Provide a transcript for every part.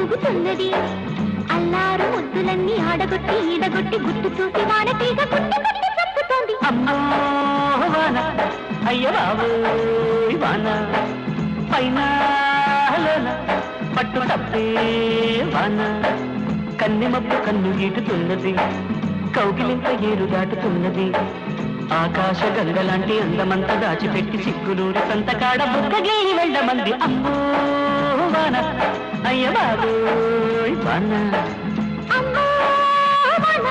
ఊగుతున్నది అల్లారు ముద్దులన్నీ ఆడగొట్టి ఈడగొట్టి గుట్టు చూసి వాన తీగ గుట్టు గుట్టు చప్పుతోంది అమ్మో వాన అయ్య బాబోయ్ వాన పైన పట్టు తప్పే వాన కన్నెమప్పు కన్ను గీటుతున్నది కౌగిలింత ఏరు దాటుతున్నది ఆకాశ గంగలాంటి అందమంతా దాచిపెట్టి సిగ్గులూరి సంతకాడ బుక్కగేయి వెళ్ళమంది అమ్మో వాన అయ్య బాబోయ్ వాన అమ్మో వాన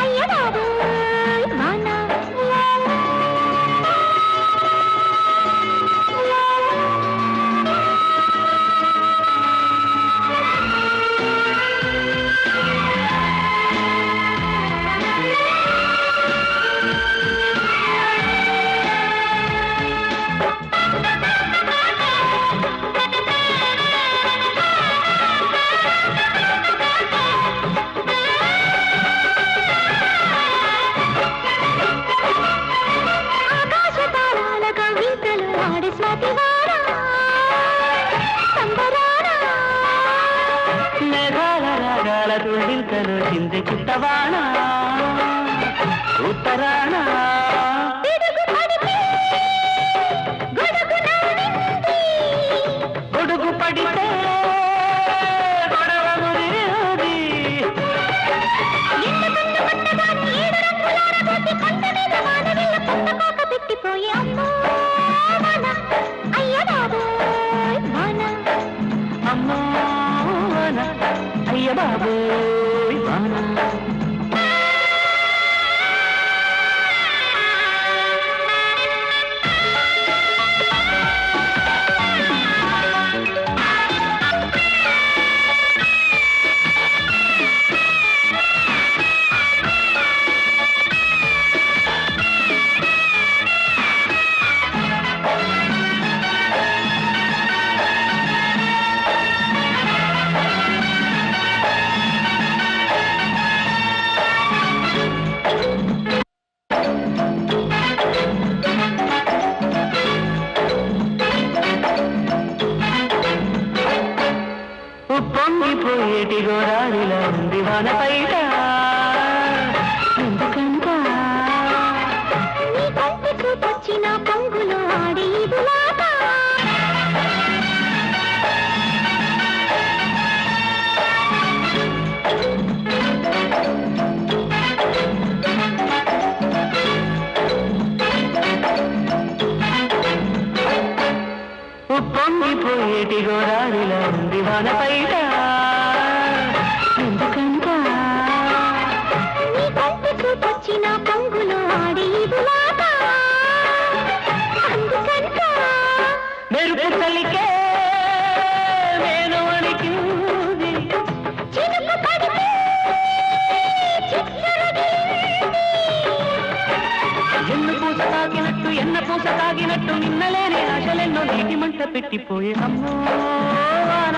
అయ్య బాబోయ్ వాన మేఘాల తుళ్ళింతలు చిందెకిత్తవాణ ఉత్తరాణ గొడుగు పడితే గొడవ ముదిరేది పెట్టిపోయే అమ్మో వాన అయ్య బాబోయ్ వాన అమ్మో వాన అయ్య బాబోయ్ వాన పొంగిపోయేటి గోరారిలా ఉంది వాన బయట ఎందుకంట నీ కంటి చూపొచ్చిన పొంగులో ఆడే ఈదులాట పొంగిపోయేటి గోరారిలా ఉంది వాన బయట ఎందుకంట నీ కంటి చూపొచ్చిన పొంగులో ఆడే ఈదులాట అందుకంట మెరుపు చలికే నేను అణికింది చినుకు పడితే ఎన్ను పూస తాగినట్టు ఎన్న పూస తాగినట్టు నిన్నలేని ఆశలెన్నో నీటి మంట పెట్టిపోయే అమ్మో వాన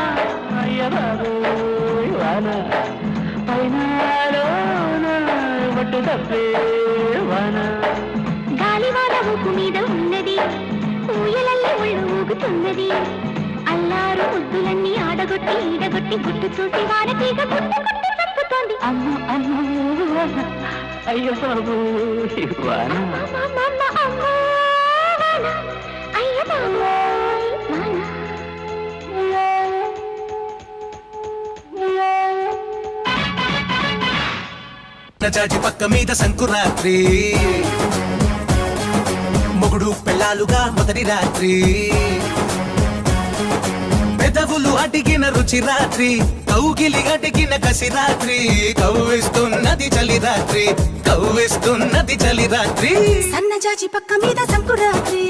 అయ్య బాబోయ్ వాన పైన పట్టు తప్పే వాన గాలివాన ఊపు మీద ఉన్నది ఊయలల్లి ఒళ్ళు ఊగుతున్నది అల్లారు ముద్దులన్నీ ఆడగొట్టి ఈడగొట్టి గుట్టు చూసి వాన తీగ గుట్టు గుట్టు చప్పుతోంది అమ్మో అమ్మో వాన అయ్య బాబోయ్ వాన అమ్మమ్మ అమ్మో వాన అయ్య బాబోయ్ వాన జాజి పక్క మీద సంకురాత్రి మొగుడు పెళ్ళాలుగా మొదటి రాత్రి పెదవులు అడిగిన రుచి రాత్రి కౌగిలి అడిగిన కసి రాత్రి కవ్విస్తున్నది చలి రాత్రి కవ్విస్తున్నది చలి రాత్రి సన్నజాజి పక్క మీద సంకురాత్రి